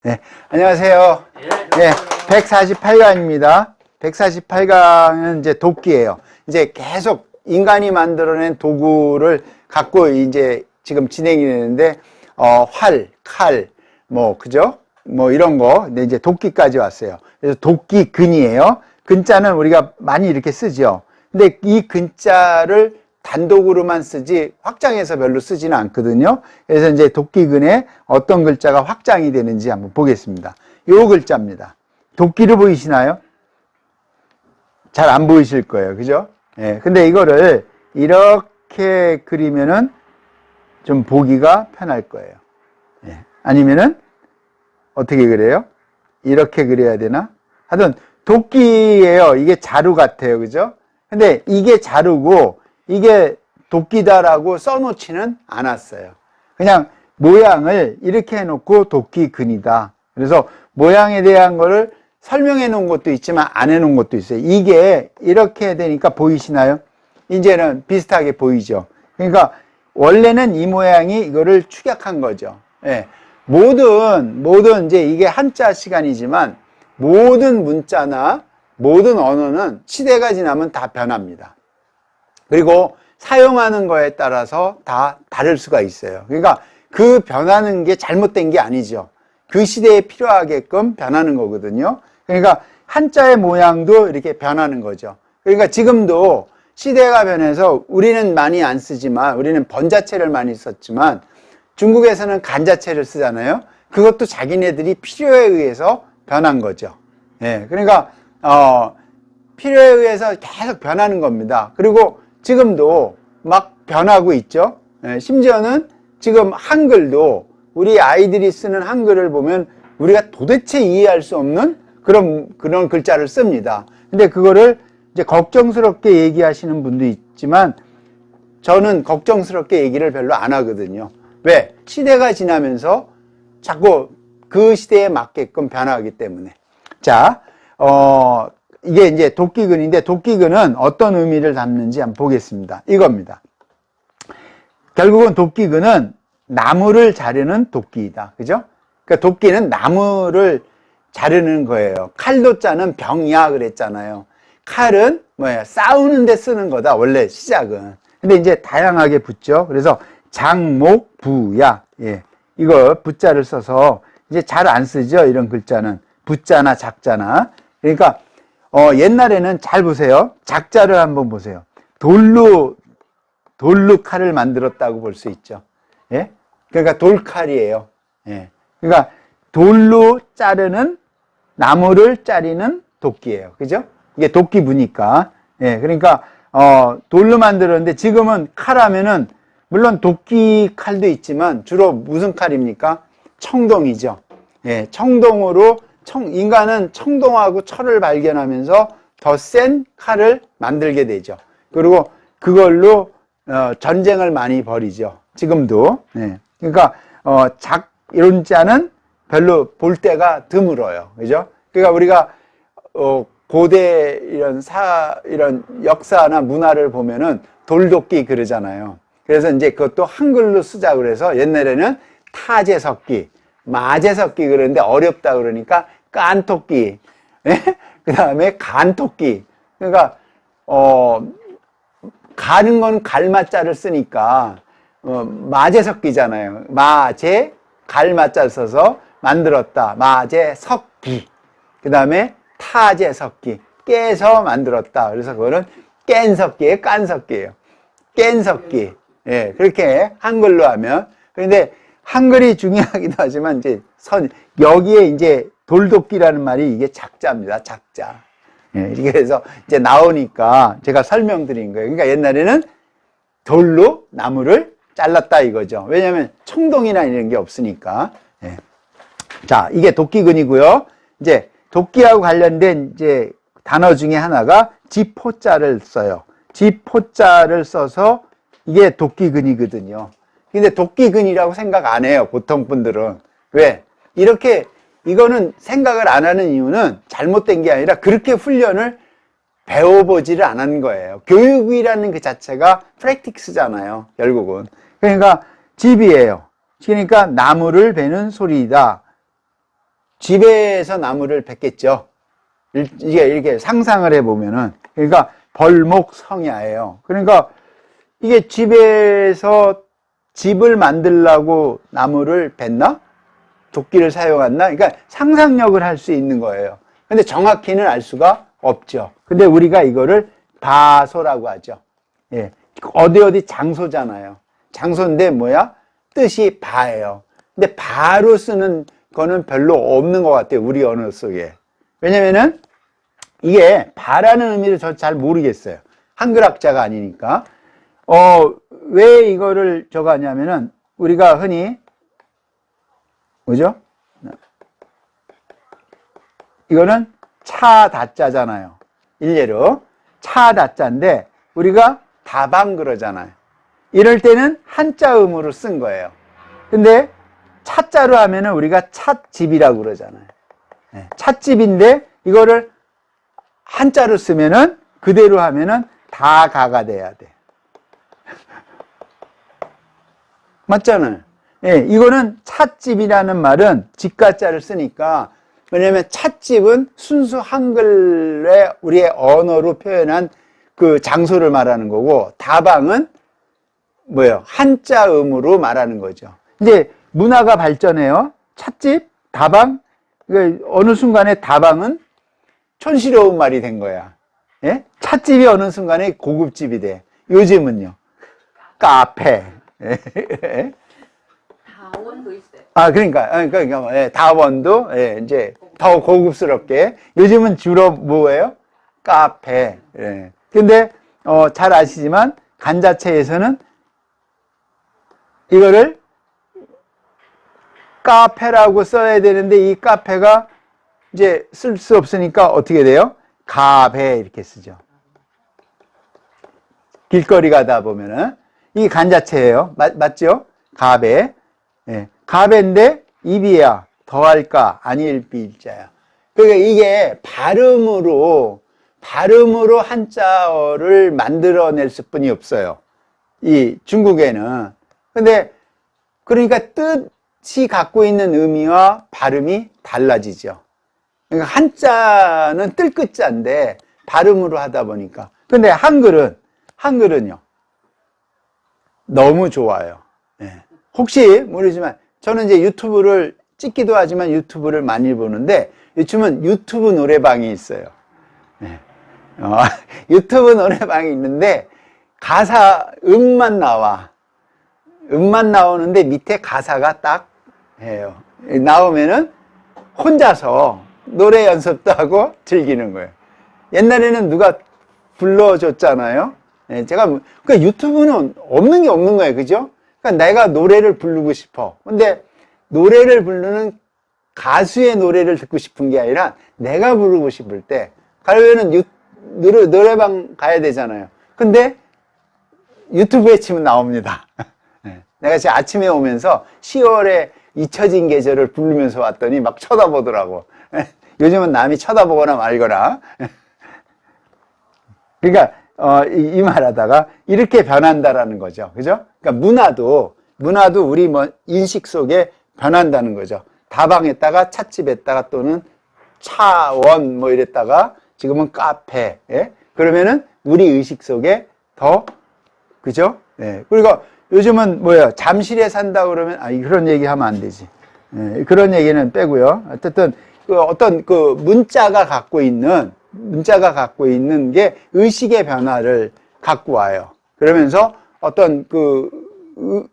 네, 안녕하세요. 네, 148강입니다. 148강은 이제 도끼예요. 이제 계속 인간이 만들어낸 도구를 갖고 이제 지금 진행이 되는데, 활, 칼, 그죠? 이런 거. 근데 이제 도끼까지 왔어요. 그래서 도끼근이에요. 근자는 우리가 많이 이렇게 쓰죠. 근데 이 근자를 단독으로만 쓰지 확장해서 별로 쓰지는 않거든요. 그래서 이제 도끼근에 어떤 글자가 확장이 되는지 한번 보겠습니다. 요 글자입니다. 도끼를 보이시나요? 잘 안 보이실 거예요. 그죠? 예. 근데 이거를 이렇게 그리면은 좀 보기가 편할 거예요. 예. 아니면은 어떻게 그래요? 이렇게 그려야 되나? 하여튼 도끼예요. 이게 자루 같아요. 그죠? 근데 이게 자루고 이게 도끼다라고 써놓지는 않았어요. 그냥 모양을 이렇게 해놓고 도끼근이다. 그래서 모양에 대한 거를 설명해 놓은 것도 있지만 안 해 놓은 것도 있어요. 이게 이렇게 되니까 보이시나요? 이제는 비슷하게 보이죠. 그러니까 원래는 이 모양이 이거를 축약한 거죠. 예. 모든 이제 이게 한자 시간이지만 모든 문자나 모든 언어는 시대가 지나면 다 변합니다. 그리고 사용하는 거에 따라서 다 다를 수가 있어요. 그러니까 그 변하는 게 잘못된 게 아니죠. 그 시대에 필요하게끔 변하는 거거든요. 그러니까 한자의 모양도 이렇게 변하는 거죠. 그러니까 지금도 시대가 변해서 우리는 많이 안 쓰지만, 우리는 번자체를 많이 썼지만 중국에서는 간자체를 쓰잖아요. 그것도 자기네들이 필요에 의해서 변한 거죠. 예, 그러니까 필요에 의해서 계속 변하는 겁니다. 그리고 지금도 막 변하고 있죠. 예, 심지어는 지금 한글도 우리 아이들이 쓰는 한글을 보면 우리가 도대체 이해할 수 없는 그런 글자를 씁니다. 근데 그거를 이제 걱정스럽게 얘기하시는 분도 있지만 저는 걱정스럽게 얘기를 별로 안 하거든요. 왜? 시대가 지나면서 자꾸 그 시대에 맞게끔 변하기 때문에. 자, 이게 이제 도끼근인데 도끼근은 어떤 의미를 담는지 한번 보겠습니다. 이겁니다. 결국은 도끼근은 나무를 자르는 도끼이다. 그죠? 그러니까 도끼는 나무를 자르는 거예요. 칼도자는 병이야 그랬잖아요. 칼은 뭐예요? 싸우는 데 쓰는 거다. 원래 시작은. 근데 이제 다양하게 붙죠. 그래서 장목 부야. 예. 이거 부자를 써서 이제 잘 안 쓰죠. 이런 글자는 부자나 작자나. 그러니까 옛날에는 잘 보세요. 작자를 한번 보세요. 돌로 칼을 만들었다고 볼 수 있죠. 예? 그러니까 돌칼이에요. 예. 그러니까 돌로 자르는 나무를 자르는 도끼예요. 그죠? 이게 도끼부니까. 예. 그러니까 돌로 만들었는데 지금은 칼하면은 물론 도끼 칼도 있지만 주로 무슨 칼입니까? 청동이죠. 예. 청동으로 인간은 청동하고 철을 발견하면서 더 센 칼을 만들게 되죠. 그리고 그걸로 전쟁을 많이 벌이죠. 지금도. 네. 그러니까 이런 자는 별로 볼 때가 드물어요. 그죠? 그러니까 우리가 고대 이런 역사나 문화를 보면은 돌도끼 그러잖아요. 그래서 이제 그것도 한글로 쓰자 그래서 옛날에는 타제석기, 마제석기 그러는데 어렵다 그러니까 깐토끼, 그 다음에 간토끼. 그러니까 가는 건 갈마자를 쓰니까 마제석기잖아요. 마제 갈마자를 써서 만들었다. 마제석기. 그 다음에 타제석기. 깨서 만들었다. 그래서 그거는 깬석기예요. 깐석기예요. 깬석기. 예, 그렇게 한글로 하면. 그런데 한글이 중요하기도 하지만 이제 여기에 이제 돌도끼라는 말이 이게 작자입니다. 작자. 예, 이렇게 해서 이제 나오니까 제가 설명드린 거예요. 그러니까 옛날에는 돌로 나무를 잘랐다 이거죠. 왜냐하면 청동이나 이런 게 없으니까. 예. 자, 이게 도끼근이고요. 이제 도끼하고 관련된 이제 단어 중에 하나가 지포자를 써요. 지포자를 써서 이게 도끼근이거든요. 근데 도끼근이라고 생각 안 해요. 보통 분들은. 왜? 이거는 생각을 안 하는 이유는 잘못된 게 아니라 그렇게 훈련을 배워보지를 않은 거예요. 교육이라는 그 자체가 프랙틱스잖아요. 결국은. 그러니까 집이에요. 그러니까 나무를 베는 소리이다. 집에서 나무를 뱄겠죠. 이게 이렇게 상상을 해보면은, 그러니까 벌목성야예요. 그러니까 이게 집에서 집을 만들려고 나무를 뱄나? 도끼를 사용했나? 그러니까 상상력을 할 수 있는 거예요. 근데 정확히는 알 수가 없죠. 근데 우리가 이거를 바소라고 하죠. 예. 어디 장소잖아요. 장소인데 뭐야? 뜻이 바예요. 근데 바로 쓰는 거는 별로 없는 것 같아요. 우리 언어 속에. 왜냐면은 이게 바라는 의미를 저 잘 모르겠어요. 한글학자가 아니니까. 왜 이거를 저거 하냐면은 우리가 흔히 뭐죠? 이거는 차다자잖아요. 일례로 차다자인데 우리가 다방 그러잖아요. 이럴 때는 한자음으로 쓴 거예요. 근데 차자로 하면은 우리가 찻집이라고 그러잖아요. 네, 찻집인데 이거를 한자로 쓰면은 그대로 하면은 다가가 돼야 돼. 맞잖아요. 예, 이거는 찻집이라는 말은 집가자를 쓰니까, 왜냐면 찻집은 순수 한글의 우리의 언어로 표현한 그 장소를 말하는 거고, 다방은 뭐예요? 한자음으로 말하는 거죠. 이제 문화가 발전해요. 찻집, 다방, 어느 순간에 다방은 촌스러운 말이 된 거야. 예? 찻집이 어느 순간에 고급집이 돼. 요즘은요. 카페. 다원도 있어요. 그러니까, 예, 다원도, 예, 이제 더 고급스럽게. 요즘은 주로 뭐예요? 카페. 예. 근데, 잘 아시지만, 간자체에서는 이거를 카페라고 써야 되는데, 이 카페가 이제 쓸 수 없으니까 어떻게 돼요? 가배 이렇게 쓰죠. 길거리 가다 보면은 이 간자체예요. 맞죠? 가배. 예. 가배인데 입이야. 더할까? 아닐 비일자야. 그러니까 이게 발음으로 한자어를 만들어낼 수뿐이 없어요. 이 중국에는. 근데 그러니까 뜻이 갖고 있는 의미와 발음이 달라지죠. 그러니까 한자는 뜰끝자인데 발음으로 하다 보니까. 근데 한글은요. 너무 좋아요. 예. 혹시 모르지만 저는 이제 유튜브를 찍기도 하지만 유튜브를 많이 보는데 요즘은 유튜브 노래방이 있어요. 예. 유튜브 노래방이 있는데 음만 나와. 음만 나오는데 밑에 가사가 딱 해요. 나오면은 혼자서 노래 연습도 하고 즐기는 거예요. 옛날에는 누가 불러줬잖아요. 네, 그러니까 유튜브는 없는 게 없는 거예요. 그죠? 그러니까 내가 노래를 부르고 싶어. 근데 노래를 부르는 가수의 노래를 듣고 싶은 게 아니라 내가 부르고 싶을 때, 가려면 노래방 가야 되잖아요. 근데 유튜브에 치면 나옵니다. 네, 내가 지금 아침에 오면서 10월에 잊혀진 계절을 부르면서 왔더니 막 쳐다보더라고. 요즘은 남이 쳐다보거나 말거나. 그러니까 이 말하다가 이렇게 변한다라는 거죠. 그죠? 그러니까 문화도 우리 인식 속에 변한다는 거죠. 다방에다가 찻집에다가 또는 차원 이랬다가 지금은 카페. 예? 그러면은 우리 의식 속에 더 그죠? 예. 그리고 요즘은 잠실에 산다 그러면 그런 얘기 하면 안 되지. 예, 그런 얘기는 빼고요. 어쨌든 어떤 문자가 갖고 있는 게 의식의 변화를 갖고 와요. 그러면서 어떤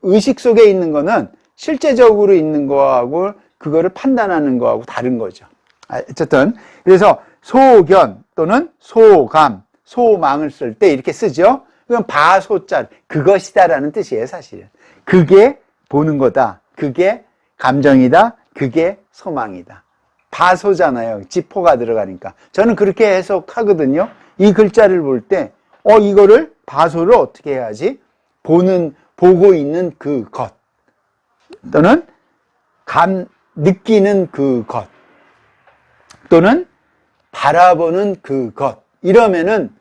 의식 속에 있는 거는 실제적으로 있는 거하고 그거를 판단하는 거하고 다른 거죠. 어쨌든 그래서 소견 또는 소감, 소망을 쓸 때 이렇게 쓰죠. 그럼 바소자 그것이다라는 뜻이에요, 사실은. 그게 보는 거다. 그게 감정이다. 그게 소망이다. 바소잖아요. 지포가 들어가니까. 저는 그렇게 해석하거든요. 이 글자를 볼 때, 이거를 바소를 어떻게 해야지? 보고 있는 그것. 또는 느끼는 그것. 또는 바라보는 그것. 이러면은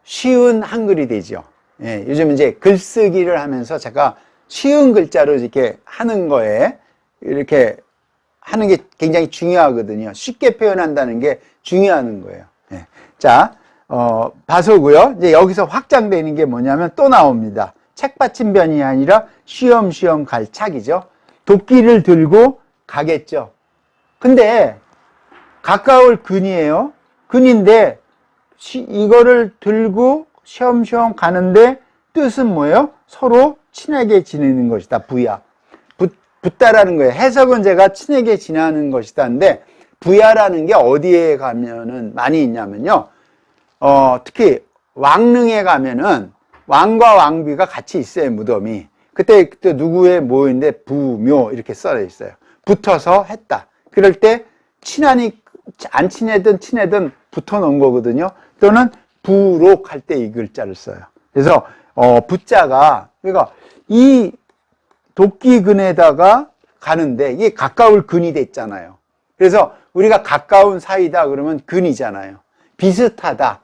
쉬운 한글이 되죠. 예, 요즘 이제 글쓰기를 하면서 제가 쉬운 글자로 이렇게 하는 거에 이렇게 하는 게 굉장히 중요하거든요. 쉽게 표현한다는 게 중요한 거예요. 예. 자, 봐서고요. 이제 여기서 확장되는 게 뭐냐면 또 나옵니다. 책받침변이 아니라 쉬엄쉬엄 갈 착이죠. 도끼를 들고 가겠죠. 근데 가까울 근이에요. 근인데 이거를 들고 쉬엄쉬엄 가는데 뜻은 뭐예요? 서로 친하게 지내는 것이다. 부야. 붙다라는 거예요. 해석은 제가 친하게 지내는 것이다인데 부야라는 게 어디에 가면은 많이 있냐면요. 특히 왕릉에 가면은 왕과 왕비가 같이 있어요. 무덤이. 그때 누구의 모인데 부묘 이렇게 써 있어요. 붙어서 했다. 그럴 때 친하니 안 친해든 친해든 붙어 놓은 거거든요. 또는 부록 할 때 이 글자를 써요. 그래서 부자가 그러니까 이 도끼근에다가 가는데 이게 가까울 근이 됐잖아요. 그래서 우리가 가까운 사이다 그러면 근이잖아요. 비슷하다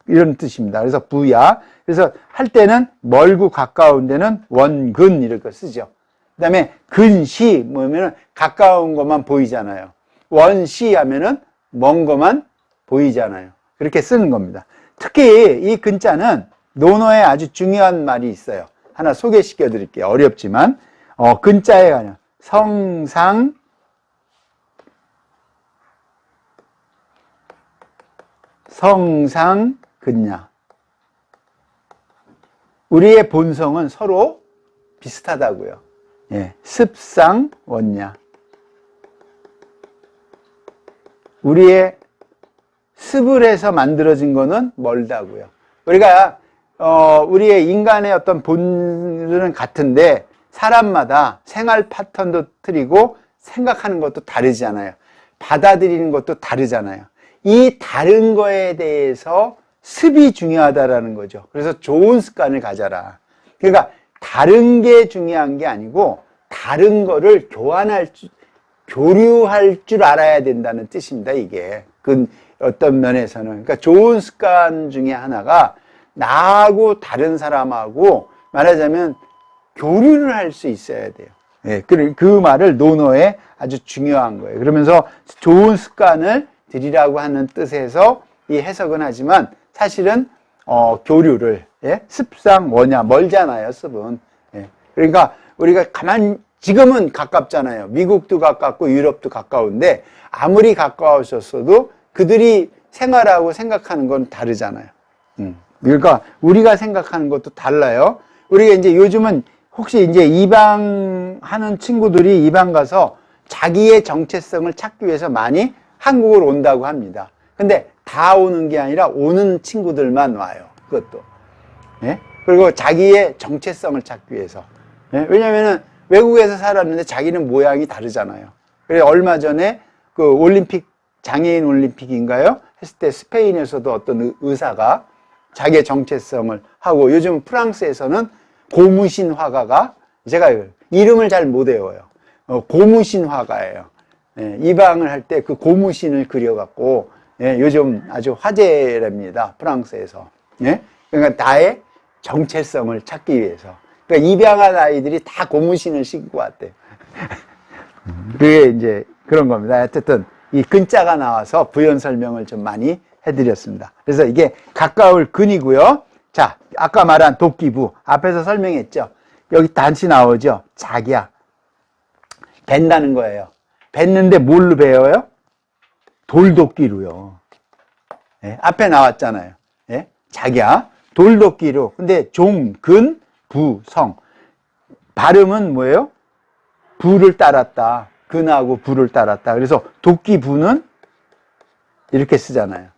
이런 뜻입니다. 그래서 부야. 그래서 할 때는 멀고 가까운 데는 원근 이렇게 쓰죠. 그 다음에 근시 뭐냐면 가까운 것만 보이잖아요. 원시 하면은 먼 것만 보이잖아요. 그렇게 쓰는 겁니다. 특히 이 근자는 논어에 아주 중요한 말이 있어요. 하나 소개시켜 드릴게요. 어렵지만 근자에 관한 성상 근야. 우리의 본성은 서로 비슷하다고요. 예, 습상 원냐. 우리의 습을 해서 만들어진 거는 멀다고요. 우리가 우리의 인간의 어떤 본질은 같은데 사람마다 생활 패턴도 틀리고 생각하는 것도 다르잖아요. 받아들이는 것도 다르잖아요. 이 다른 거에 대해서 습이 중요하다라는 거죠. 그래서 좋은 습관을 가져라. 그러니까 다른 게 중요한 게 아니고 다른 거를 교류할 줄 알아야 된다는 뜻입니다. 이게 어떤 면에서는. 그러니까 좋은 습관 중에 하나가 나하고 다른 사람하고 말하자면 교류를 할 수 있어야 돼요. 예, 그 말을 논어에 아주 중요한 거예요. 그러면서 좋은 습관을 들이라고 하는 뜻에서 이 해석은 하지만 사실은 교류를 습상 원야 멀잖아요. 습은. 예, 그러니까 우리가 지금은 가깝잖아요. 미국도 가깝고 유럽도 가까운데 아무리 가까우셨어도 그들이 생활하고 생각하는 건 다르잖아요. 그러니까 우리가 생각하는 것도 달라요. 우리가 이제 요즘은 혹시 이제 이방하는 친구들이 이방 가서 자기의 정체성을 찾기 위해서 많이 한국을 온다고 합니다. 근데 다 오는 게 아니라 오는 친구들만 와요. 그것도. 예? 그리고 자기의 정체성을 찾기 위해서. 예? 왜냐면은 외국에서 살았는데 자기는 모양이 다르잖아요. 그래서 얼마 전에 그 올림픽, 장애인 올림픽인가요? 했을 때 스페인에서도 어떤 의사가 자기의 정체성을 하고 요즘 프랑스에서는 고무신 화가가 제가 이름을 잘 못 외워요. 고무신 화가예요. 예, 이방을 할 때 그 고무신을 그려갖고 예, 요즘 아주 화제랍니다. 프랑스에서. 예? 그러니까 나의 정체성을 찾기 위해서. 그러니까 입양한 아이들이 다 고무신을 신고 왔대요. 그게 이제 그런 겁니다. 어쨌든 이 근자가 나와서 부연 설명을 좀 많이 해드렸습니다. 그래서 이게 가까울 근이고요. 자, 아까 말한 도끼부 앞에서 설명했죠. 여기 단시 나오죠. 자기야. 벤다는 거예요. 뱉는데 뭘로 베어요? 돌도끼로요. 예, 앞에 나왔잖아요. 예? 자기야. 돌도끼로. 근데 종, 근, 부, 성. 발음은 뭐예요? 부를 따랐다. 근하고 부를 따랐다. 그래서 도끼부는 이렇게 쓰잖아요.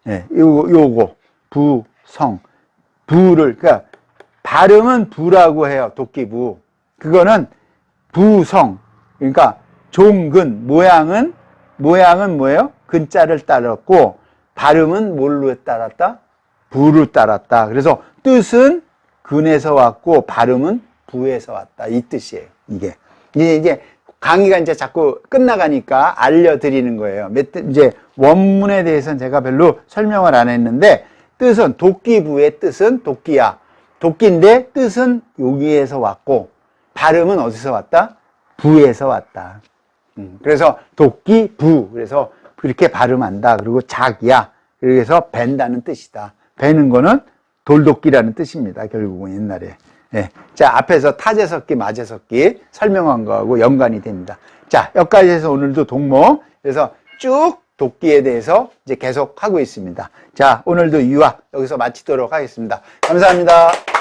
예, 요거. 부, 성. 부를, 그러니까 발음은 부라고 해요. 도끼부. 그거는 부성. 그러니까 종근. 모양은 뭐예요? 근자를 따랐고, 발음은 뭘로 따랐다? 부를 따랐다. 그래서 뜻은 근에서 왔고, 발음은 부에서 왔다. 이 뜻이에요. 이게. 이제 강의가 이제 자꾸 끝나가니까 알려드리는 거예요. 이제 원문에 대해서는 제가 별로 설명을 안 했는데, 뜻은, 도끼부의 뜻은 도끼야. 도끼인데 뜻은 여기에서 왔고, 발음은 어디서 왔다? 부에서 왔다. 그래서 도끼, 부. 그래서 그렇게 발음한다. 그리고 작이야. 그래서 벤다는 뜻이다. 베는 거는 돌도끼라는 뜻입니다. 결국은 옛날에. 예. 자, 앞에서 타제석기, 마제석기 설명한 거하고 연관이 됩니다. 자, 여기까지 해서 오늘도 동목. 그래서 쭉 도끼에 대해서 이제 계속 하고 있습니다. 자, 오늘도 유학 여기서 마치도록 하겠습니다. 감사합니다.